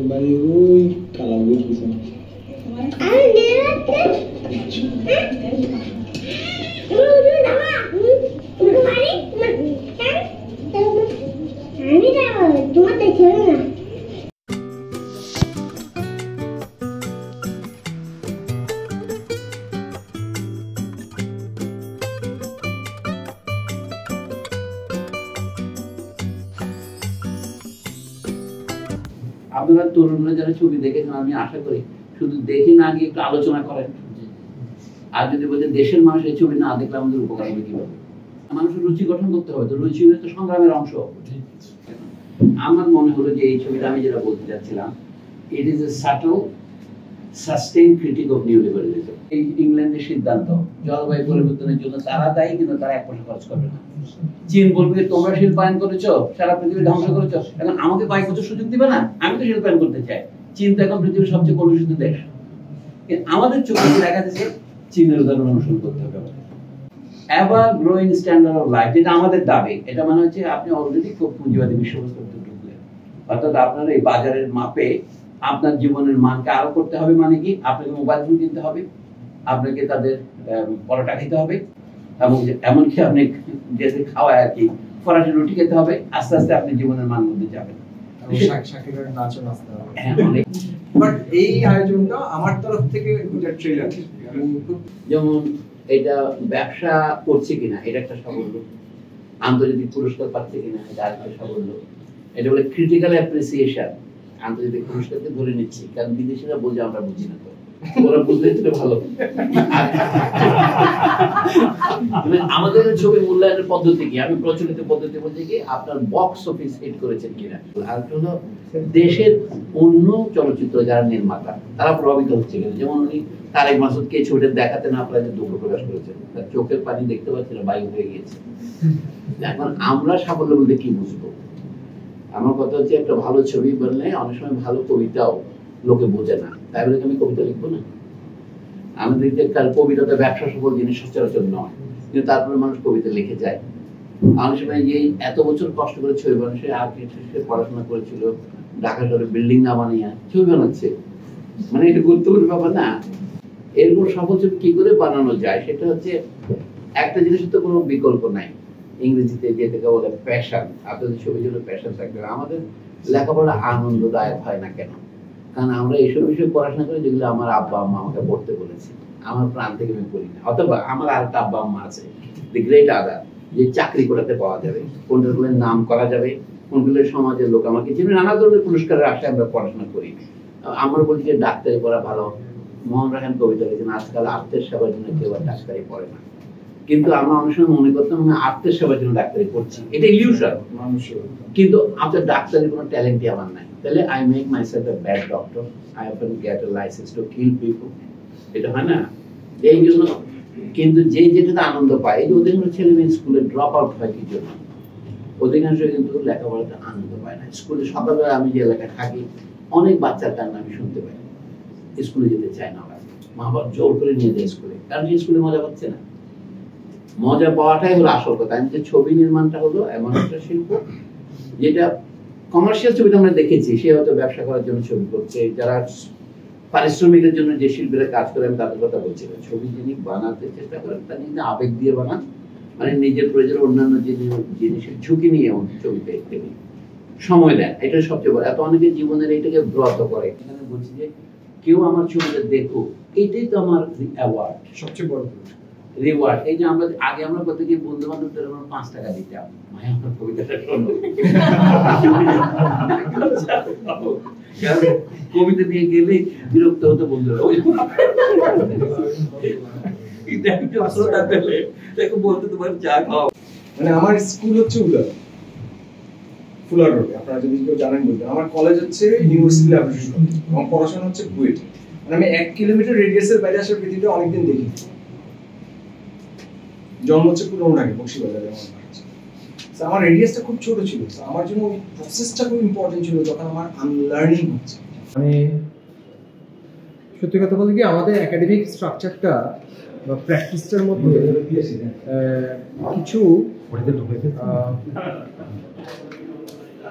বাড়ি ওই কালারগুলো পিছনে। আপনারা তরুণরা যারা ছবি দেখেছেন, আমি আশা করি শুধু দেখে না গিয়ে একটু আলোচনা করেন। আর যদি বলতে দেশের মানুষ এই ছবি না দেখলে আমাদের উপকার হবে কিভাবে? মানুষের রুচি গঠন করতে হবে, তো রুচি তো সংগ্রামের অংশ। আমার মনে হলো যে এই ছবিটা আমি যেটা বলতে চাচ্ছিলাম, it is a subtle sustain critic of new liberalism. এই ইংল্যান্ডের সিদ্ধান্ত জলবায়ু পরিবর্তনের জন্য তারা দায়ী, কিন্তু তারা 1 পয়সা খরচ করবে না। চীন বলবে তোমরা শিল্পায়ন করেছো, সারা পৃথিবী ধ্বংস করেছো, এখন আমাকে কয়েক বছর সুযোগ দিবে না? আমি তো শিল্পায়ন করতে চাই। চীন তো এখন পৃথিবীর সবচেয়ে কলুষিত দেশ। আমাদের চোখে দেখা যাচ্ছে চীনের উদাহরণ অনুসরণ করতে হবে। Ever growing standard of life, যেটা আমাদের দাবি, এটা মানে হচ্ছে আপনি অলরেডি খুব পুঁজিবাদী বিশ্বব্যবস্থাতে ঢুকলেন। অর্থাৎ আপনার এই বাজারের মাপে আপনার জীবনের মানকে আরো করতে হবে। মানে কি? আপনাকে মোবাইল ফোন কিনতে হবে, আপনাকে তাদের পরোটা খেতে হবে, এবং এমনকি আপনি যে খাওয়ায় আর কি ফরাসি রুটি খেতে হবে। আস্তে আস্তে আপনি জীবনের মান মধ্যে যাবেন। বাট এই আয়োজনটা আমার তরফ থেকে একটা ট্রেলার, যেমন এটা ব্যবসা করছে কিনা এটা একটা সাফল্য, আন্তর্জাতিক পুরস্কার পাচ্ছে কিনা এটা আরেকটা সাফল্য। এটা বলে ক্রিটিক্যাল অ্যাপ্রিসিয়েশন, আন্তর্জাতিক পুরস্কারকে ধরে নিচ্ছি, কারণ বিদেশিরা বোঝে, আমরা বুঝি না। তো ওরা বুঝলে তো ভালো। আমাদের ছবি মূল্যায়নের পদ্ধতি কি? আমি প্রচলিত পদ্ধতি বলছি কি, আপনার বক্স অফিস হিট করেছেন কিনা। আর হলো দেশের অন্য চলচ্চিত্র যারা নির্মাতা তারা প্রভাবিত হচ্ছে কিনা। যেমন উনি তারেক মাসুদকে ছবিটা দেখাতে না পারে দুঃখ প্রকাশ করেছেন, তার চোখের পানি দেখতে পাচ্ছি না, বায়ু হয়ে গিয়েছে। এখন আমরা সাফল্য বলতে কি বুঝবো? আমার কথা হচ্ছে একটা ভালো ছবি বললে অনেক সময় ভালো কবিতাও লোকে বোঝে না, তাই বলে আমি কবিতা লিখবো না? আমাদের কবিতা তো ব্যবসা সফল জিনিস সচরাচর নয়, কিন্তু তারপরে মানুষ কবিতা লিখে যায়। অনেক সময় এই এত বছর কষ্ট করে ছবি বানাচ্ছে, আর্কিটেক্টে পড়াশোনা করেছিল, ঢাকা শহরে বিল্ডিং না বানিয়ে ছবি বানাচ্ছে, মানে এটা গুরুত্বপূর্ণ ব্যাপার না? এরকম সফল ছবি কি করে বানানো যায় সেটা হচ্ছে একটা জিনিসের তো কোনো বিকল্প নাই। ইংরেজিতে যেটাকে বলে প্যাশন। আপনাদের ছবির জন্য প্যাশন থাকবে। আমাদের লেখাপড়া আনন্দদায়ক হয় না কেন? কারণ আমরা এইসব বিষয়ে পড়াশোনা করি যেগুলো আমার আব্বা আম্মা আমাকে পড়তে বলেছে, আমার প্রাণ থেকে আমি পড়ি না। অথবা আমার আরেকটা আব্বা আম্মা আছে, দি গ্রেট আদার, যে চাকরি করাতে পাওয়া যাবে, কোনগুলোর নাম করা যাবে, কোনগুলোর সমাজের লোক আমাকে চিনে, নানা ধরনের পুরস্কারের আশায় আমরা পড়াশোনা করি। আমরা বলছি যে ডাক্তারি পড়া ভালো। মোহন রাখান কবিতা লিখেছেন, আজকাল আত্মের সেবার জন্য কেউ আর ডাক্তারি পড়ে না। কিন্তু আমরা অনেক সময় মনে করতাম আমি আত্মের সেবার জন্য ডাক্তারি পড়ছি, এটা ইলিউশন। কিন্তু আপনার ডাক্তারের কোনো ট্যালেন্টই আমার নাই, তাহলে I make myself a bad doctor, I often gate A licence to kill people. এটা হয় না? এই জন্য কিন্তু যে যেটাতে আনন্দ পায়, এই যে অধিকাংশ ছেলে মেয়ে স্কুলে ড্রপ আউট হয় কি জন্য? অধিকাংশ কিন্তু লেখাপড়াতে আনন্দ পায় না। স্কুলে সকালবেলা আমি যে এলাকায় থাকি, অনেক বাচ্চার কান্না আমি শুনতে পাই, স্কুলে যেতে চায় না। ওরা মা বাবা জোর করে নিয়ে যায় স্কুলে, কারণ স্কুলে মজা পাচ্ছে না। মজা পাওয়াটাই হলো আসল কথা। আমি যে ছবি নির্মাণটা হলো এমন একটা শিল্প যেটা কমার্শিয়াল ছবিটা আমরা দেখেছি, সে হয়তো ব্যবসা করার জন্য ছবি করছে, যারা পারিশ্রমিকের জন্য যে শিল্পীরা কাজ করে আমি তাদের কথা বলছি না। ছবি যিনি বানাতে চেষ্টা করেন তার নিজে আবেগ দিয়ে বানান, মানে নিজের প্রয়োজন অন্যান্য জিনিসের ঝুঁকি নিয়ে ছবিতে তিনি সময় দেন, এটা সবচেয়ে বড়। এত অনেকে জীবনের এইটাকে ব্রত করে। এখানে বলছি যে কেউ আমার ছবিটা দেখুক, এটাই তো আমার অ্যাওয়ার্ড, সবচেয়ে বড় রিওয়ার্ড। এই যে আমরা আগে আমরা প্রত্যেকে বন্ধু বান্ধবদের 5 টাকা দিতাম, ভাই আমার কবিতাটা শোনো, কবিতা দিয়ে গেলে বিরক্ত হতো বন্ধুরা, বলতে তোমার চা খাও। মানে আমার স্কুল হচ্ছে ফুলার রোডে, আপনারা যদি কেউ জানেন বলবেন। আমার কলেজ হচ্ছে ইউনিভার্সিটি ল্যাবরেটরি, আমার পড়াশোনা হচ্ছে বুয়েট। মানে আমি 1 কিলোমিটার রেডিয়াসের বাইরে আসার পৃথিবীতে অনেকদিন দেখি। জন্ম হচ্ছে পুরোনো আগে বক্সিবাজারে আমার রেডিয়াসটা খুব ছোট ছিল। আমার জন্য ওই প্রসেসটা খুব ইম্পর্টেন্ট ছিল, যখন আমার আনলার্নিং হচ্ছে। মানে সত্যি কথা বলতে কি, আমাদের একাডেমিক স্ট্রাকচারটা বা প্র্যাকটিসটার মধ্যে কিছু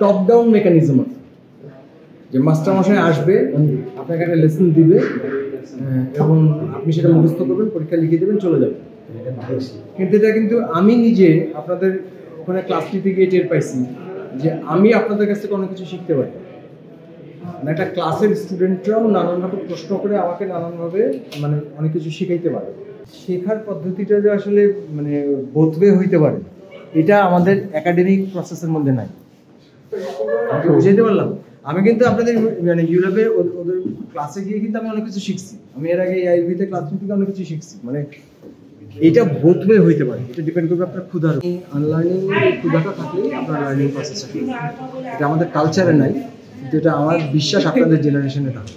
টপ ডাউন মেকানিজম আছে, যে মাস্টারমশাই আসবে, আপনাকে একটা লেসন দিবে এবং আপনি সেটা মুখস্থ করবেন, পরীক্ষা লিখে দেবেন, চলে যাবেন। কিন্তু এটা কিন্তু আমি নিজে আপনাদের ওখানে ক্লাস নিতে গিয়ে টের পাইছি যে আমি আপনাদের কাছ থেকে অনেক কিছু শিখতে পারি। মানে একটা ক্লাসের স্টুডেন্টরাও নানানভাবে প্রশ্ন করে আমাকে নানানভাবে মানে অনেক কিছু শিখাইতে পারে। শেখার পদ্ধতিটা যে আসলে মানে বোথ ওয়ে হইতে পারে, এটা আমাদের একাডেমিক প্রসেসের মধ্যে নাই। আমি বুঝাইতে পারলাম? আমি কিন্তু আপনাদের মানে ইউরোপে ওদের ক্লাসে গিয়ে কিন্তু আমি অনেক কিছু শিখছি। আমি এর আগে আইভিতে ক্লাস নিতে অনেক কিছু শিখছি। মানে এটা বোথ ওয়ে হইতে পারে, এটা ডিপেন্ড করবে আপনার ক্ষুধার। আনলার্নিং ক্ষুধাটা থাকলেই আপনার লার্নিং প্রসেসটা ঠিক। এটা আমাদের কালচারে নাই, কিন্তু এটা আমার বিশ্বাস আপনাদের জেনারেশনে থাকে।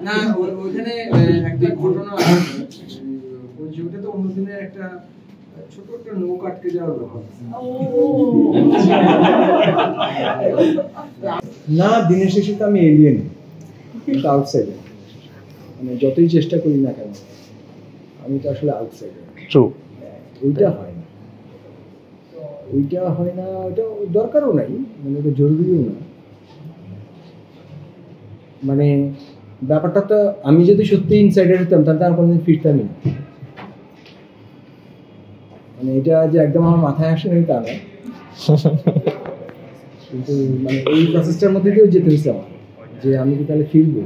না, ওইখানে একটা ঘটনা, ওই ছবিটা তো অন্যদিনের একটা ছোট একটা নৌকা আটকে যাওয়ার ব্যাপার। না, দিনের শেষে তো আমি এলিয়েন, আউটসাইডার। মানে যতই চেষ্টা করি না কেন, আমি তো আসলে আউটসাইডার। ওইটা হয় না, ওইটা দরকারও নাই, মানে ওটা জরুরিও না। মানে ব্যাপারটা তো আমি যদি সত্যি ইনসাইডার হতাম তাহলে আর কোনোদিন ফিরতামই না। মানে এটা যে একদম আমার মাথায় আসে তা না, কিন্তু মানে এই প্রসেসটার মধ্যে দিয়েও যেতে হয়েছে আমার, যে আমি কি তাহলে ফিরবো।